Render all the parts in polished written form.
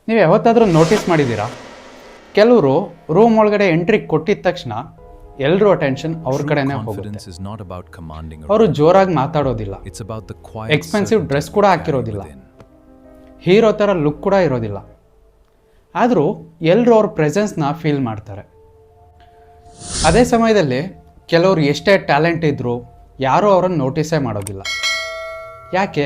ನೀವು ಯಾವತ್ತಾದರೂ ನೋಟಿಸ್ ಮಾಡಿದ್ದೀರಾ, ಕೆಲವರು ರೂಮ್ ಒಳಗಡೆ ಎಂಟ್ರಿ ಕೊಟ್ಟಿದ ತಕ್ಷಣ ಎಲ್ಲರೂ ಅಟೆನ್ಷನ್ ಅವ್ರ ಕಡೆನೇ ಹೋಗುತ್ತೆ. ಅವರು ಜೋರಾಗಿ ಮಾತಾಡೋದಿಲ್ಲ, ಎಕ್ಸ್ಪೆನ್ಸಿವ್ ಡ್ರೆಸ್ ಕೂಡ ಹಾಕಿರೋದಿಲ್ಲ, ಹೀರೋ ಥರ ಲುಕ್ ಕೂಡ ಇರೋದಿಲ್ಲ. ಆದರೂ ಎಲ್ಲರೂ ಅವ್ರ ಪ್ರೆಸೆನ್ಸ್ನ ಫೀಲ್ ಮಾಡ್ತಾರೆ. ಅದೇ ಸಮಯದಲ್ಲಿ ಕೆಲವರು ಎಷ್ಟೇ ಟ್ಯಾಲೆಂಟ್ ಇದ್ದರೂ ಯಾರೂ ಅವರನ್ನು ನೋಟಿಸೇ ಮಾಡೋದಿಲ್ಲ. ಯಾಕೆ?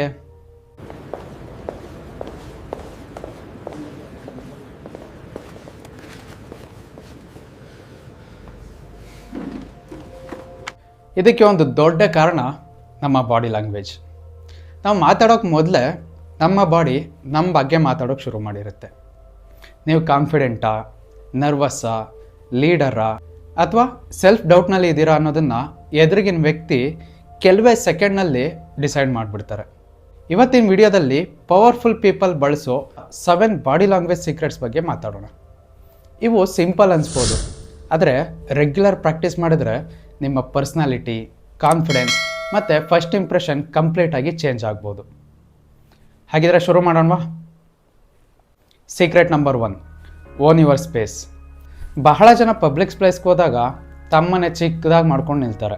ಇದಕ್ಕೆ ಒಂದು ದೊಡ್ಡ ಕಾರಣ ನಮ್ಮ ಬಾಡಿ ಲ್ಯಾಂಗ್ವೇಜ್. ನಾವು ಮಾತಾಡೋಕ್ಕೆ ಮೊದಲೇ ನಮ್ಮ ಬಾಡಿ ನಮ್ಮ ಬಗ್ಗೆ ಮಾತಾಡೋಕ್ಕೆ ಶುರು ಮಾಡಿರುತ್ತೆ. ನೀವು ಕಾನ್ಫಿಡೆಂಟಾ, ನರ್ವಸ್ಸಾ, ಲೀಡರಾ ಅಥವಾ ಸೆಲ್ಫ್ ಡೌಟ್ನಲ್ಲಿ ಇದ್ದೀರಾ ಅನ್ನೋದನ್ನು ಎದುರಿಗಿನ ವ್ಯಕ್ತಿ ಕೆಲವೇ ಸೆಕೆಂಡ್ನಲ್ಲಿ ಡಿಸೈಡ್ ಮಾಡಿಬಿಡ್ತಾರೆ. ಇವತ್ತಿನ ವಿಡಿಯೋದಲ್ಲಿ ಪವರ್ಫುಲ್ ಪೀಪಲ್ ಬಳಸೋ 7 ಬಾಡಿ ಲ್ಯಾಂಗ್ವೇಜ್ ಸೀಕ್ರೆಟ್ಸ್ ಬಗ್ಗೆ ಮಾತಾಡೋಣ. ಇವು ಸಿಂಪಲ್ ಅನಿಸ್ಬೋದು, ಆದರೆ ರೆಗ್ಯುಲರ್ ಪ್ರಾಕ್ಟೀಸ್ ಮಾಡಿದ್ರೆ ನಿಮ್ಮ ಪರ್ಸ್ನಾಲಿಟಿ, ಕಾನ್ಫಿಡೆನ್ಸ್ ಮತ್ತು ಫಸ್ಟ್ ಇಂಪ್ರೆಷನ್ ಕಂಪ್ಲೀಟಾಗಿ ಚೇಂಜ್ ಆಗ್ಬೋದು. ಹಾಗಿದ್ರೆ ಶುರು ಮಾಡೋಣವಾ? Secret number 1, own your space. ಬಹಳ ಜನ ಪಬ್ಲಿಕ್ ಪ್ಲೇಸ್ಗೆ ಹೋದಾಗ ತಮ್ಮನೆ ಚಿಕ್ಕದಾಗಿ ಮಾಡ್ಕೊಂಡು ನಿಲ್ತಾರೆ.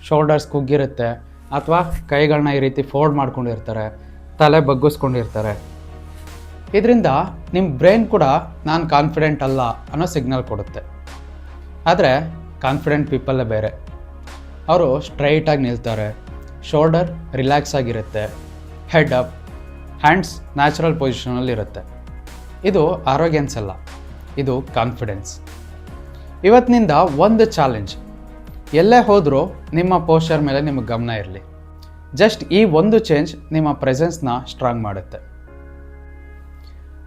ಶೋಲ್ಡರ್ಸ್ ಕುಗ್ಗಿರುತ್ತೆ ಅಥವಾ ಕೈಗಳನ್ನ ಈ ರೀತಿ ಫೋಲ್ಡ್ ಮಾಡ್ಕೊಂಡಿರ್ತಾರೆ, ತಲೆ ಬಗ್ಗಿಸ್ಕೊಂಡಿರ್ತಾರೆ. ಇದರಿಂದ ನಿಮ್ಮ ಬ್ರೈನ್ ಕೂಡ ನಾನು ಕಾನ್ಫಿಡೆಂಟ್ ಅಲ್ಲ ಅನ್ನೋ ಸಿಗ್ನಲ್ ಕೊಡುತ್ತೆ. ಆದರೆ ಕಾನ್ಫಿಡೆಂಟ್ ಪೀಪಲ್ಲೇ ಬೇರೆ. ಅವರು ಸ್ಟ್ರೈಟಾಗಿ ನಿಲ್ತಾರೆ, ಶೋಲ್ಡರ್ ರಿಲ್ಯಾಕ್ಸ್ ಆಗಿರುತ್ತೆ, ಹೆಡ್ ಅಪ್, ಹ್ಯಾಂಡ್ಸ್ ನ್ಯಾಚುರಲ್ ಪೊಸಿಷನಲ್ಲಿರುತ್ತೆ. ಇದು ಆರೋಗ್ಯನ್ಸ್ ಅಲ್ಲ, ಇದು ಕಾನ್ಫಿಡೆನ್ಸ್. ಇವತ್ತಿನಿಂದ ಒಂದು ಚಾಲೆಂಜ್, ಎಲ್ಲೇ ಹೋದರೂ ನಿಮ್ಮ ಪೋಸ್ಚರ್ ಮೇಲೆ ನಿಮಗೆ ಗಮನ ಇರಲಿ. ಜಸ್ಟ್ ಈ ಒಂದು ಚೇಂಜ್ ನಿಮ್ಮ ಪ್ರೆಸೆನ್ಸ್ನ ಸ್ಟ್ರಾಂಗ್ ಮಾಡುತ್ತೆ.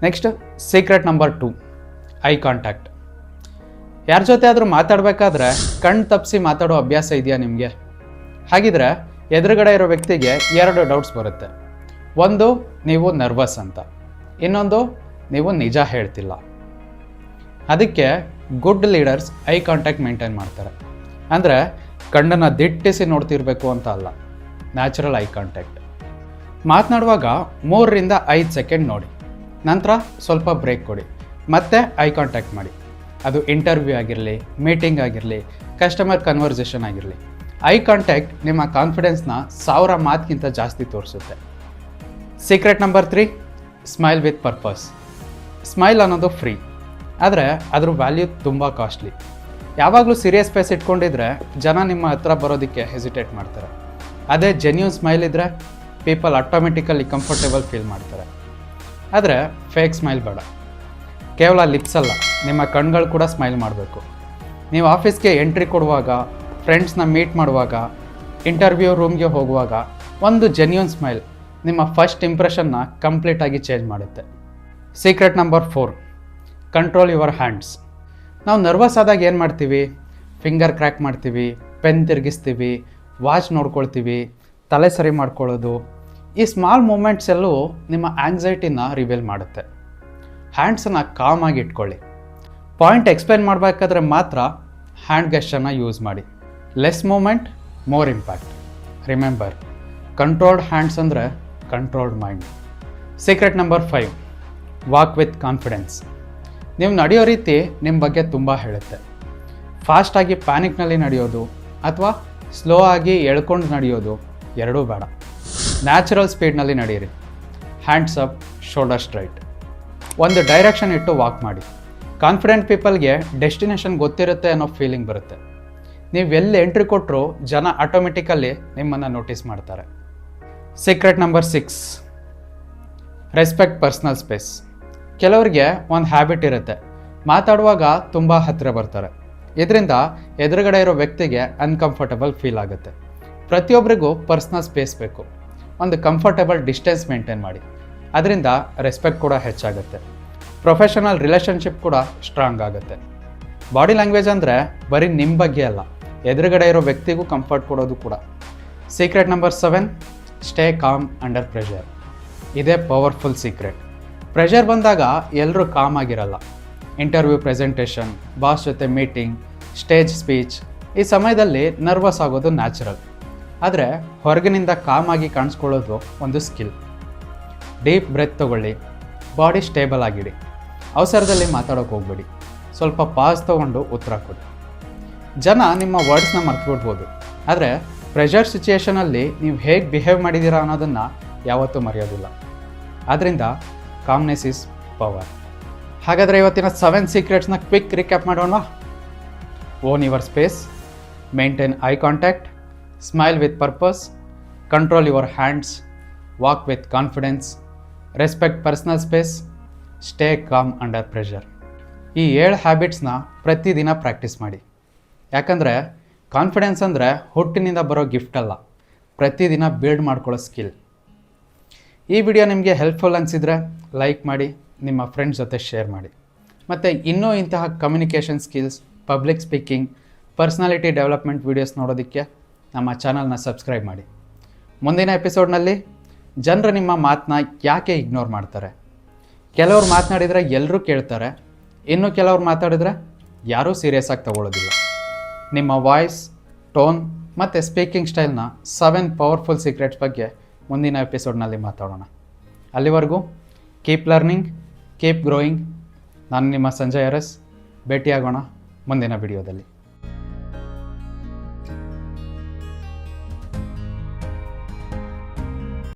Next secret number 2, eye contact. ಯಾರ ಜೊತೆ ಆದರೂ ಮಾತಾಡಬೇಕಾದ್ರೆ ಕಣ್ಣು ತಪ್ಪಿಸಿ ಮಾತಾಡೋ ಅಭ್ಯಾಸ ಇದೆಯಾ ನಿಮಗೆ? ಹಾಗಿದ್ರೆ ಎದುರುಗಡೆ ಇರೋ ವ್ಯಕ್ತಿಗೆ 2 ಡೌಟ್ಸ್ ಬರುತ್ತೆ. ಒಂದು, ನೀವು ನರ್ವಸ್ ಅಂತ. ಇನ್ನೊಂದು, ನೀವು ನಿಜ ಹೇಳ್ತಿಲ್ಲ. ಅದಕ್ಕೆ good leaders eye contact maintain ಮಾಡ್ತಾರೆ. ಅಂದರೆ ಕಣ್ಣನ್ನು ದಿಟ್ಟಿಸಿ ನೋಡ್ತಿರ್ಬೇಕು ಅಂತ ಅಲ್ಲ, ನ್ಯಾಚುರಲ್ ಐ ಕಾಂಟ್ಯಾಕ್ಟ್. ಮಾತನಾಡುವಾಗ 3ರಿಂದ 5 ಸೆಕೆಂಡ್ ನೋಡಿ, ನಂತರ ಸ್ವಲ್ಪ ಬ್ರೇಕ್ ಕೊಡಿ, ಮತ್ತೆ ಐ ಕಾಂಟ್ಯಾಕ್ಟ್ ಮಾಡಿ. ಅದು ಇಂಟರ್ವ್ಯೂ ಆಗಿರಲಿ, ಮೀಟಿಂಗ್ ಆಗಿರಲಿ, ಕಸ್ಟಮರ್ ಕನ್ವರ್ಸೇಷನ್ ಆಗಿರಲಿ, ಐ ಕಾಂಟ್ಯಾಕ್ಟ್ ನಿಮ್ಮ ಕಾನ್ಫಿಡೆನ್ಸ್ನ 1000 ಮಾತಿಗಿಂತ ಜಾಸ್ತಿ ತೋರಿಸುತ್ತೆ. Secret number 3, smile with purpose. Smile ಅನ್ನೋದು ಫ್ರೀ, ಆದರೆ ಅದ್ರ ವ್ಯಾಲ್ಯೂ ತುಂಬ ಕಾಸ್ಟ್ಲಿ. ಯಾವಾಗಲೂ ಸೀರಿಯಸ್ ಫೇಸ್ ಇಟ್ಕೊಂಡಿದ್ರೆ ಜನ ನಿಮ್ಮ ಹತ್ರ ಬರೋದಕ್ಕೆ ಹೆಸಿಟೇಟ್ ಮಾಡ್ತಾರೆ. ಅದೇ ಜೆನ್ಯೂನ್ ಸ್ಮೈಲ್ ಇದ್ದರೆ ಪೀಪಲ್ ಆಟೋಮೆಟಿಕಲಿ ಕಂಫರ್ಟೇಬಲ್ ಫೀಲ್ ಮಾಡ್ತಾರೆ. ಆದರೆ ಫೇಕ್ ಸ್ಮೈಲ್ ಬೇಡ. ಕೇವಲ ಲಿಪ್ಸ್ ಅಲ್ಲ, ನಿಮ್ಮ ಕಣ್ಗಳು ಕೂಡ ಸ್ಮೈಲ್ ಮಾಡಬೇಕು. ನೀವು ಆಫೀಸ್ಗೆ ಎಂಟ್ರಿ ಕೊಡುವಾಗ, ಫ್ರೆಂಡ್ಸ್ನ ಮೀಟ್ ಮಾಡುವಾಗ, ಇಂಟರ್ವ್ಯೂ ರೂಮ್ಗೆ ಹೋಗುವಾಗ ಒಂದು ಜೆನ್ಯೂನ್ ಸ್ಮೈಲ್ ನಿಮ್ಮ ಫಸ್ಟ್ ಇಂಪ್ರೆಷನ್ನ ಕಂಪ್ಲೀಟಾಗಿ ಚೇಂಜ್ ಮಾಡುತ್ತೆ. Secret number 4, control your hands. ನಾವು ನರ್ವಸ್ ಆದಾಗ ಏನು ಮಾಡ್ತೀವಿ? ಫಿಂಗರ್ ಕ್ರ್ಯಾಕ್ ಮಾಡ್ತೀವಿ, ಪೆನ್ ತಿರುಗಿಸ್ತೀವಿ, ವಾಚ್ ನೋಡ್ಕೊಳ್ತೀವಿ, ತಲೆ ಸರಿ ಮಾಡ್ಕೊಳ್ಳೋದು. ಈ ಸ್ಮಾಲ್ ಮೂಮೆಂಟ್ಸ್ ಎಲ್ಲೂ ನಿಮ್ಮ ಆಂಗ್ಸೈಟಿನ ರಿವೀಲ್ ಮಾಡುತ್ತೆ. ಹ್ಯಾಂಡ್ಸನ್ನು ಕಾಮಾಗಿ ಇಟ್ಕೊಳ್ಳಿ. ಪಾಯಿಂಟ್ ಎಕ್ಸ್ಪ್ಲೇನ್ ಮಾಡಬೇಕಾದ್ರೆ ಮಾತ್ರ ಹ್ಯಾಂಡ್ ಗೆಸ್ಚರ್ನ ಯೂಸ್ ಮಾಡಿ. Less movement, more impact. Remember, controlled hands ಅಂದರೆ controlled mind. Secret number 5, walk with confidence. ನೀವು ನಡೆಯೋ ರೀತಿ ನಿಮ್ಮ ಬಗ್ಗೆ ತುಂಬ ಹೇಳುತ್ತೆ. ಫಾಸ್ಟಾಗಿ ಪ್ಯಾನಿಕ್ನಲ್ಲಿ ನಡೆಯೋದು ಅಥವಾ ಸ್ಲೋ ಆಗಿ ಎಳ್ಕೊಂಡು ನಡೆಯೋದು ಎರಡೂ ಬೇಡ. ನ್ಯಾಚುರಲ್ ಸ್ಪೀಡ್ನಲ್ಲಿ ನಡೆಯಿರಿ. Hands up, shoulder straight. ಒಂದು ಡೈರೆಕ್ಷನ್ ಇಟ್ಟು ವಾಕ್ ಮಾಡಿ. ಕಾನ್ಫಿಡೆಂಟ್ ಪೀಪಲ್ಗೆ ಡೆಸ್ಟಿನೇಷನ್ ಗೊತ್ತಿರುತ್ತೆ ಅನ್ನೋ ಫೀಲಿಂಗ್ ಬರುತ್ತೆ. ನೀವು ಎಲ್ಲಿ ಎಂಟ್ರಿ ಕೊಟ್ಟರು ಜನ ಆಟೋಮೆಟಿಕಲ್ಲಿ ನಿಮ್ಮನ್ನು ನೋಟಿಸ್ ಮಾಡ್ತಾರೆ. Secret number 6, respect personal space. ಕೆಲವರಿಗೆ ಒಂದು ಹ್ಯಾಬಿಟ್ ಇರುತ್ತೆ, ಮಾತಾಡುವಾಗ ತುಂಬ ಹತ್ತಿರ ಬರ್ತಾರೆ. ಇದರಿಂದ ಎದುರುಗಡೆ ಇರೋ ವ್ಯಕ್ತಿಗೆ ಅನ್ಕಂಫರ್ಟಬಲ್ ಫೀಲ್ ಆಗುತ್ತೆ. ಪ್ರತಿಯೊಬ್ಬರಿಗೂ ಪರ್ಸ್ನಲ್ ಸ್ಪೇಸ್ ಬೇಕು. ಒಂದು ಕಂಫರ್ಟಬಲ್ ಡಿಸ್ಟೆನ್ಸ್ ಮೇಂಟೈನ್ ಮಾಡಿ. ಅದರಿಂದ ರೆಸ್ಪೆಕ್ಟ್ ಕೂಡ ಹೆಚ್ಚಾಗುತ್ತೆ. ಪ್ರೊಫೆಷನಲ್ ರಿಲೇಷನ್ಶಿಪ್ ಕೂಡ ಸ್ಟ್ರಾಂಗ್ ಆಗುತ್ತೆ. ಬಾಡಿ ಲ್ಯಾಂಗ್ವೇಜ್ ಅಂದರೆ ಬರೀ ನಿಮ್ಮ ಬಗ್ಗೆ ಅಲ್ಲ, ಎದುರುಗಡೆ ಇರೋ ವ್ಯಕ್ತಿಗೂ ಕಂಫರ್ಟ್ ಕೊಡೋದು ಕೂಡ. Secret number 7, stay calm under pressure. ಇದೇ ಪವರ್ಫುಲ್ ಸೀಕ್ರೆಟ್. ಪ್ರೆಷರ್ ಬಂದಾಗ ಎಲ್ಲರೂ ಕಾಮ್ ಆಗಿರಲ್ಲ. ಇಂಟರ್ವ್ಯೂ, ಪ್ರೆಸೆಂಟೇಷನ್, ಬಾಸ್ ಜೊತೆ ಮೀಟಿಂಗ್, ಸ್ಟೇಜ್ ಸ್ಪೀಚ್, ಈ ಸಮಯದಲ್ಲಿ ನರ್ವಸ್ ಆಗೋದು ನ್ಯಾಚುರಲ್. ಆದರೆ ಹೊರಗಿನಿಂದ ಕಾಮ್ ಆಗಿ ಕಾಣಿಸ್ಕೊಳ್ಳೋದು ಒಂದು ಸ್ಕಿಲ್. ಡೀಪ್ ಬ್ರೆತ್ ತಗೊಳ್ಳಿ, ಬಾಡಿ ಸ್ಟೇಬಲ್ ಆಗಿಡಿ. ಅವಸರದಲ್ಲಿ ಮಾತಾಡೋಕೆ ಹೋಗ್ಬೇಡಿ. ಸ್ವಲ್ಪ ಪಾಸ್ ತೊಗೊಂಡು ಉತ್ತರ ಕೊಡಿ. ಜನ ನಿಮ್ಮ ವರ್ಡ್ಸ್ನ ಮರ್ತ್ಬಿಡ್ಬೋದು, ಆದರೆ ಪ್ರೆಷರ್ ಸಿಚುಯೇಷನಲ್ಲಿ ನೀವು ಹೇಗೆ ಬಿಹೇವ್ ಮಾಡಿದ್ದೀರಾ ಅನ್ನೋದನ್ನು ಯಾವತ್ತೂ ಮರೆಯೋದಿಲ್ಲ. ಆದ್ದರಿಂದ ಕಾಮ್ನೆಸ್ ಈಸ್ ಪವರ್. ಹಾಗಾದರೆ ಇವತ್ತಿನ 7 ಸೀಕ್ರೆಟ್ಸ್ನ ಕ್ವಿಕ್ ರಿಕ್ಯಾಪ್ ಮಾಡೋಣ. Own your space, maintain eye contact, smile with purpose, control your hands, walk with confidence, respect personal space, stay calm under pressure. ಈ 7 ಹ್ಯಾಬಿಟ್ಸ್ನ ಪ್ರತಿದಿನ ಪ್ರಾಕ್ಟೀಸ್ ಮಾಡಿ. ಯಾಕಂದರೆ ಕಾನ್ಫಿಡೆನ್ಸ್ ಅಂದರೆ ಹುಟ್ಟಿನಿಂದ ಬರೋ ಗಿಫ್ಟ್ ಅಲ್ಲ, ಪ್ರತಿದಿನ ಬಿಲ್ಡ್ ಮಾಡ್ಕೊಳ್ಳೋ ಸ್ಕಿಲ್. ಈ ವಿಡಿಯೋ ನಿಮಗೆ ಹೆಲ್ಪ್ಫುಲ್ ಅನಿಸಿದರೆ ಲೈಕ್ ಮಾಡಿ, ನಿಮ್ಮ ಫ್ರೆಂಡ್ಸ್ ಜೊತೆ ಶೇರ್ ಮಾಡಿ. ಮತ್ತು ಇನ್ನೂ ಇಂತಹ communication skills, public speaking, personality development videos ನೋಡೋದಕ್ಕೆ ನಮ್ಮ ಚಾನಲ್ನ ಸಬ್ಸ್ಕ್ರೈಬ್ ಮಾಡಿ. ಮುಂದಿನ ಎಪಿಸೋಡ್ನಲ್ಲಿ ಜನರು ನಿಮ್ಮ ಮಾತನ್ನ ಯಾಕೆ ಇಗ್ನೋರ್ ಮಾಡ್ತಾರೆ, ಕೆಲವ್ರು ಮಾತನಾಡಿದರೆ ಎಲ್ಲರೂ ಕೇಳ್ತಾರೆ, ಇನ್ನು ಕೆಲವ್ರು ಮಾತಾಡಿದರೆ ಯಾರೂ ಸೀರಿಯಸ್ ಆಗಿ ತಗೊಳ್ಳೋದಿಲ್ಲ. ನಿಮ್ಮ ವಾಯ್ಸ್, ಟೋನ್ ಮತ್ತು ಸ್ಪೀಕಿಂಗ್ ಸ್ಟೈಲ್ನ 7 ಪವರ್ಫುಲ್ ಸೀಕ್ರೆಟ್ಸ್ ಬಗ್ಗೆ ಮುಂದಿನ ಎಪಿಸೋಡ್ನಲ್ಲಿ ಮಾತಾಡೋಣ. ಅಲ್ಲಿವರೆಗೂ ಕೀಪ್ ಲರ್ನಿಂಗ್, ಕೀಪ್ ಗ್ರೋಯಿಂಗ್. ನಾನು ನಿಮ್ಮ ಸಂಜಯ್ ಅರಸ್. ಭೇಟಿಯಾಗೋಣ ಮುಂದಿನ ವಿಡಿಯೋದಲ್ಲಿ.